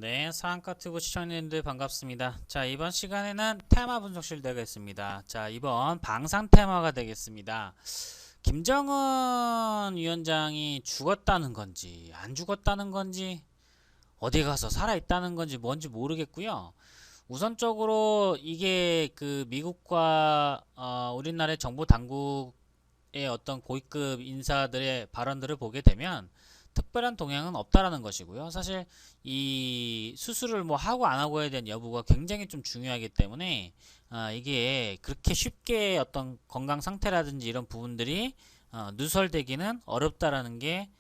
네, 상한가튜브 시청자님들 반갑습니다. 자, 이번 시간에는 테마 분석실 되겠습니다. 자, 이번 방산 테마가 되겠습니다. 김정은 위원장이 죽었다는 건지 안 죽었다는 건지 어디 가서 살아있다는 건지 뭔지 모르겠고요. 우선적으로 이게 그 미국과 우리나라의 정부 당국의 어떤 고위급 인사들의 발언들을 보게 되면 특별한 동향은 없다라는 것이고요. 사실 이 수술을 뭐 하고 안 하고에 대한 여부가 굉장히 좀 중요하기 때문에 이게 그렇게 쉽게 어떤 건강 상태라든지 이런 부분들이 누설되기는 어렵다라는 게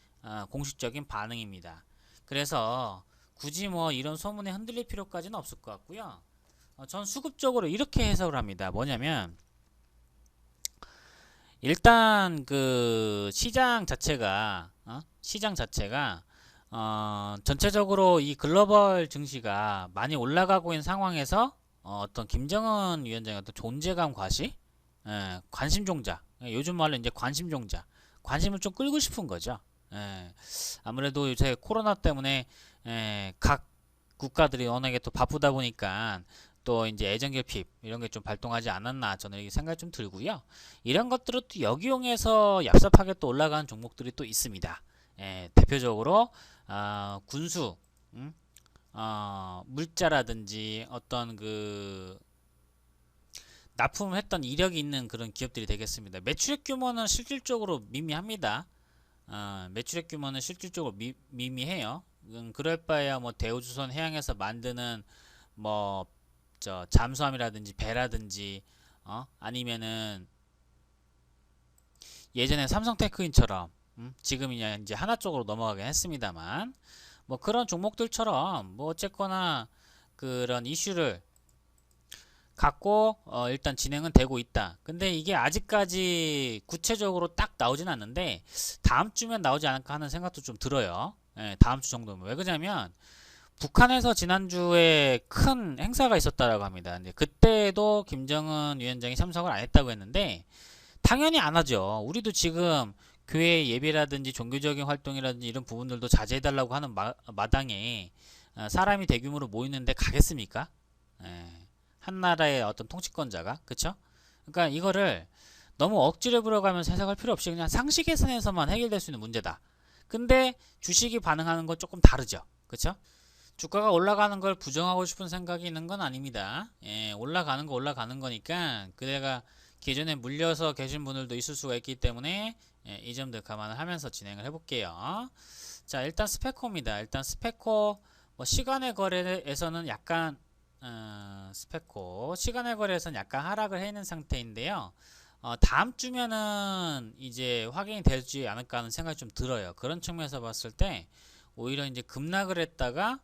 공식적인 반응입니다. 그래서 굳이 뭐 이런 소문에 흔들릴 필요까지는 없을 것 같고요. 전 수급적으로 이렇게 해석을 합니다. 뭐냐면 일단 그 시장 자체가 전체적으로 이 글로벌 증시가 많이 올라가고 있는 상황에서 떤 김정은 위원장의 어떤 존재감 과시, 관심종자, 요즘 말로 이제 관심종자, 관심을 좀 끌고 싶은 거죠. 아무래도 요새 코로나 때문에 각 국가들이 워낙에 또 바쁘다 보니까 또 이제 애정결핍 이런 게 좀 발동하지 않았나 저는 이렇게 생각이 좀 들고요. 이런 것들을 또 역이용해서 얍삽하게 또 올라가는 종목들이 또 있습니다. 대표적으로 군수, 음? 물자라든지 어떤 그 납품했던 이력이 있는 그런 기업들이 되겠습니다. 매출액 규모는 실질적으로 미미합니다. 매출액 규모는 실질적으로 미미해요. 그럴 바에야 뭐 대우조선 해양에서 만드는 뭐 잠수함이라든지 배라든지 아니면은 예전에 삼성테크인처럼 지금이야 이제 하나 쪽으로 넘어가긴 했습니다만 뭐 그런 종목들처럼 뭐 어쨌거나 그런 이슈를 갖고 일단 진행은 되고 있다. 근데 이게 아직까지 구체적으로 딱 나오진 않는데 다음 주면 나오지 않을까 하는 생각도 좀 들어요. 다음 주 정도면. 왜 그러냐면 북한에서 지난주에 큰 행사가 있었다라고 합니다. 근데 그때도 김정은 위원장이 참석을 안 했다고 했는데 당연히 안 하죠. 우리도 지금 교회 예배라든지 종교적인 활동이라든지 이런 부분들도 자제해달라고 하는 마당에 사람이 대규모로 모이는데 가겠습니까? 예, 한 나라의 어떤 통치권자가 그쵸? 그러니까 이거를 너무 억지로 불어가면서 해석할 필요 없이 그냥 상식 계산에서만 해결될 수 있는 문제다. 근데 주식이 반응하는 건 조금 다르죠. 그쵸? 주가가 올라가는 걸 부정하고 싶은 생각이 있는 건 아닙니다. 올라가는 거 올라가는 거니까 그대가 기존에 물려서 계신 분들도 있을 수가 있기 때문에 이 점들 감안을 하면서 진행을 해볼게요. 자, 일단 스페코입니다. 일단 스페코 뭐 시간의 거래에서는 약간 스페코 시간의 거래에서는 약간 하락을 해 있는 상태인데요. 다음 주면은 이제 확인이 되지 않을까 하는 생각이 좀 들어요. 그런 측면에서 봤을 때 오히려 이제 급락을 했다가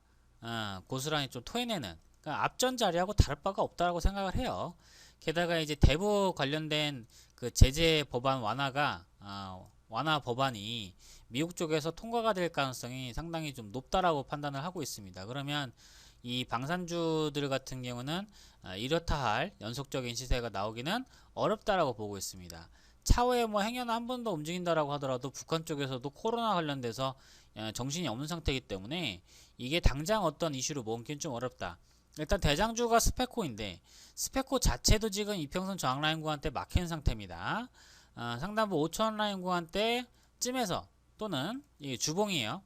고스란히 좀 토해내는 그러니까 앞전 자리하고 다를 바가 없다고 생각을 해요. 게다가 이제 대북 관련된 그 제재 법안 완화 법안이 미국 쪽에서 통과가 될 가능성이 상당히 좀 높다라고 판단을 하고 있습니다. 그러면 이 방산주들 같은 경우는 이렇다 할 연속적인 시세가 나오기는 어렵다라고 보고 있습니다. 차후에 뭐 행여나 한 번 더 움직인다라고 하더라도 북한 쪽에서도 코로나 관련돼서 정신이 없는 상태이기 때문에 이게 당장 어떤 이슈로 모으기는 좀 어렵다. 일단 대장주가 스페코인데 스페코 자체도 지금 이평선 저항 라인 구간대 막힌 상태입니다. 상단부 5,000원 라인 구간대 쯤에서 또는 이 주봉이에요.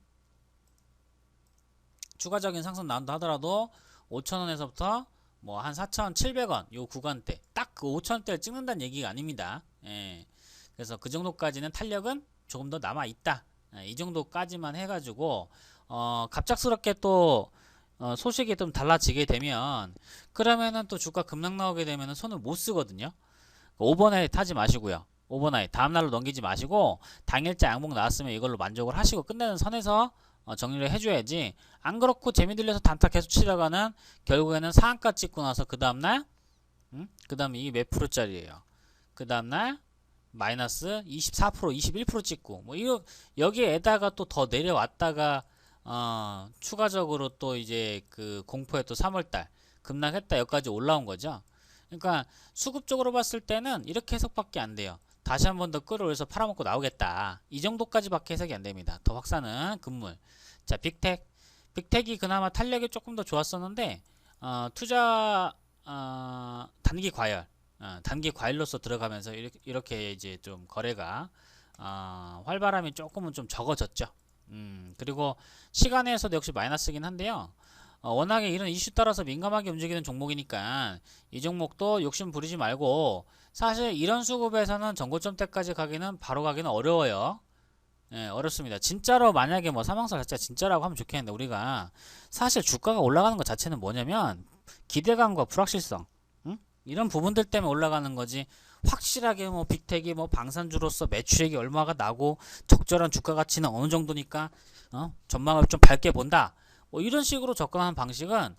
추가적인 상승 나온다 하더라도 5,000원에서부터 뭐 한 4,700원 요 구간대 딱 그 5,000원대를 찍는다는 얘기가 아닙니다. 그래서 그 정도까지는 탄력은 조금 더 남아 있다. 이 정도까지만 해가지고 갑작스럽게 또 소식이 좀 달라지게 되면 그러면은 또 주가 급락 나오게 되면은 손을 못 쓰거든요. 오버나잇 타지 마시고요. 오버나잇 다음날로 넘기지 마시고 당일자 양봉 나왔으면 이걸로 만족을 하시고 끝내는 선에서 정리를 해줘야지. 안 그렇고 재미 들려서 단타 계속 치다가는 결국에는 상한가 찍고 나서 그 다음날 그 다음에 이게 몇 프로짜리예요. 그 다음날 마이너스 24% 21% 찍고 뭐 이거 여기에다가 또 더 내려왔다가 추가적으로 또 이제 그 공포에 또 3월달 급락했다 여기까지 올라온 거죠. 그러니까 수급적으로 봤을 때는 이렇게 해석밖에 안 돼요. 다시 한 번 더 끌어올려서 팔아먹고 나오겠다. 이 정도까지밖에 해석이 안 됩니다. 더 확산은 금물. 자, 빅텍. 빅텍이 그나마 탄력이 조금 더 좋았었는데 투자 단기 과열, 단기 과열로서 들어가면서 이렇게 이제 좀 거래가 활발함이 조금은 좀 적어졌죠. 그리고 시간에서도 역시 마이너스긴 한데요. 워낙에 이런 이슈 따라서 민감하게 움직이는 종목이니까 이 종목도 욕심 부리지 말고, 사실 이런 수급에서는 전고점대까지 가기는 바로 가기는 어려워요. 예, 어렵습니다. 진짜로 만약에 뭐 사망설 자체가 진짜라고 하면 좋겠는데, 우리가 사실 주가가 올라가는 것 자체는 뭐냐면 기대감과 불확실성, 이런 부분들 때문에 올라가는 거지, 확실하게 뭐 빅텍이 뭐 방산주로서 매출액이 얼마가 나고 적절한 주가 가치는 어느 정도니까 전망을 좀 밝게 본다, 뭐 이런 식으로 접근하는 방식은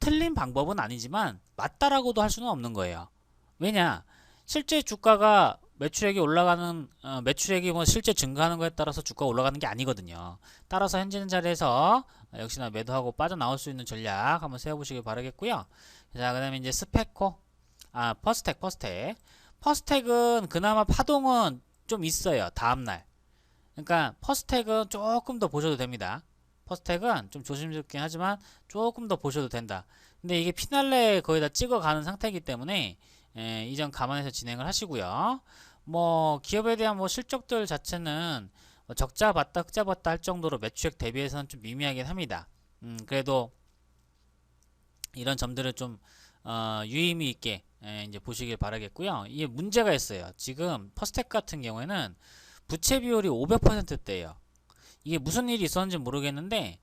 틀린 방법은 아니지만 맞다라고도 할 수는 없는 거예요. 왜냐, 실제 주가가 매출액이 올라가는 매출액이 뭐 실제 증가하는 거에 따라서 주가가 올라가는 게 아니거든요. 따라서 현재 있는 자리에서 역시나 매도하고 빠져나올 수 있는 전략 한번 세워보시길 바라겠고요. 자, 그 다음에 이제 스페코, 퍼스텍은 그나마 파동은 좀 있어요, 다음날. 그러니까 퍼스텍은 조금 더 보셔도 됩니다. 퍼스텍은 좀 조심스럽긴 하지만 조금 더 보셔도 된다. 근데 이게 피날레 거의 다 찍어가는 상태이기 때문에 이 점 감안해서 진행을 하시고요. 뭐 기업에 대한 뭐 실적들 자체는 뭐 적자 봤다 흑자 봤다 할 정도로 매출액 대비해서는 좀 미미하긴 합니다. 그래도 이런 점들을 좀 유의미 있게 이제 보시길 바라겠고요. 이게 문제가 있어요. 지금 퍼스텍 같은 경우에는 부채 비율이 500%대예요. 이게 무슨 일이 있었는지 모르겠는데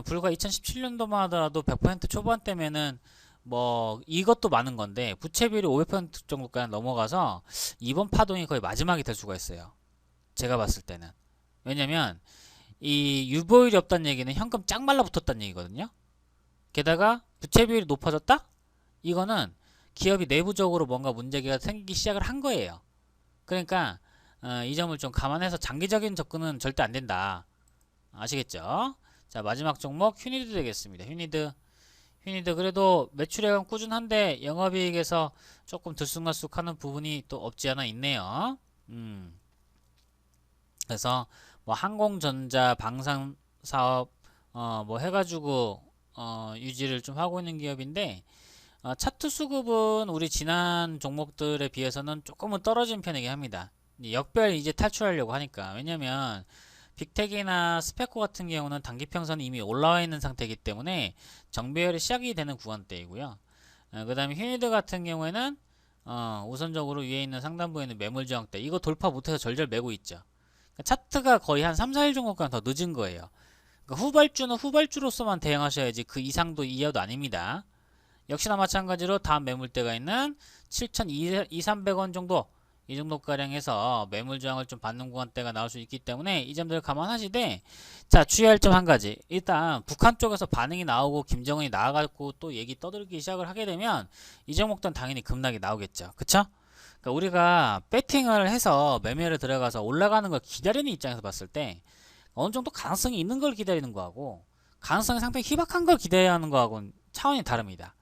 불과 2017년도만 하더라도 100% 초반대면은 뭐 이것도 많은 건데 부채 비율이 500% 정도까지 넘어가서 이번 파동이 거의 마지막이 될 수가 있어요. 제가 봤을 때는. 왜냐면 이 유보율이 없다는 얘기는 현금 짱 말라붙었다는 얘기거든요. 게다가 부채 비율이 높아졌다? 이거는 기업이 내부적으로 뭔가 문제가 생기기 시작을 한 거예요. 그러니까 이 점을 좀 감안해서 장기적인 접근은 절대 안 된다. 아시겠죠? 자, 마지막 종목 휴니드 되겠습니다. 휴니드 그래도 매출액은 꾸준한데 영업이익에서 조금 들쑥날쑥하는 부분이 또 없지 않아 있네요. 그래서 뭐 항공전자 방산 사업 뭐 해가지고 유지를 좀 하고 있는 기업인데 차트 수급은 우리 지난 종목들에 비해서는 조금은 떨어진 편이긴 합니다. 역별 이제 탈출하려고 하니까. 왜냐면 빅텍이나 스페코 같은 경우는 단기평선이 이미 올라와 있는 상태이기 때문에 정배열이 시작이 되는 구간대이고요. 그 다음에 휴니드 같은 경우에는 우선적으로 위에 있는 상단부에 있는 매물 저항대, 이거 돌파 못해서 절절 매고 있죠. 그러니까 차트가 거의 한 3, 4일 정도까지 더 늦은 거예요. 그러니까 후발주는 후발주로서만 대응하셔야지 그 이상도 이하도 아닙니다. 역시나 마찬가지로 다음 매물대가 있는 7,200-300원 정도, 이 정도가량 해서 매물 저항을 좀 받는 구간대가 나올 수 있기 때문에 이 점들을 감안하시되, 자, 주의할 점 한 가지. 일단 북한 쪽에서 반응이 나오고 김정은이 나와가지고 또 얘기 떠들기 시작을 하게 되면 이 종목들은 당연히 급락이 나오겠죠. 그쵸? 그러니까 우리가 배팅을 해서 매매를 들어가서 올라가는 걸 기다리는 입장에서 봤을 때 어느 정도 가능성이 있는 걸 기다리는 거하고 가능성이 상당히 희박한 걸 기대하는 거하고는 차원이 다릅니다.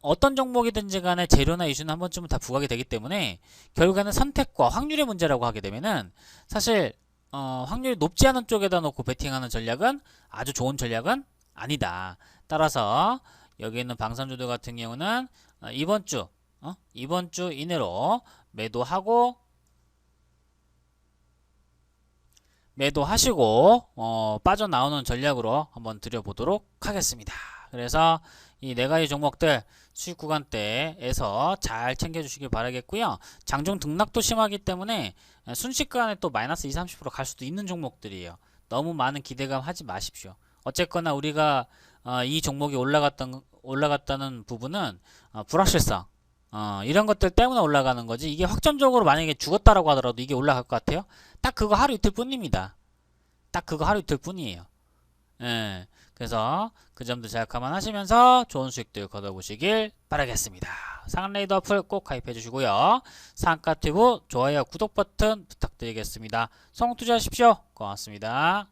어떤 종목이든지 간에 재료나 이슈는 한 번쯤은 다 부각이 되기 때문에 결국에는 선택과 확률의 문제라고 하게 되면은 사실 확률이 높지 않은 쪽에다 놓고 베팅하는 전략은 아주 좋은 전략은 아니다. 따라서 여기 있는 방산주들 같은 경우는 이번 주 이내로 매도하시고 빠져나오는 전략으로 한번 드려보도록 하겠습니다. 그래서 이 네 가지 종목들 수익 구간대에서 잘 챙겨주시길 바라겠고요. 장중 등락도 심하기 때문에 순식간에 또 마이너스 20-30% 갈 수도 있는 종목들이에요. 너무 많은 기대감 하지 마십시오. 어쨌거나 우리가 이 종목이 올라갔다는 부분은 불확실성 이런 것들 때문에 올라가는 거지, 이게 확정적으로 만약에 죽었다라고 하더라도 이게 올라갈 것 같아요? 딱 그거 하루 이틀 뿐입니다. 딱 그거 하루 이틀 뿐이에요. 예. 그래서 그 점도 잘 감안하시면서 좋은 수익들 거둬보시길 바라겠습니다. 상한레이더 어플 꼭 가입해 주시고요. 상가튜브 좋아요 구독 버튼 부탁드리겠습니다. 성투자하십시오. 고맙습니다.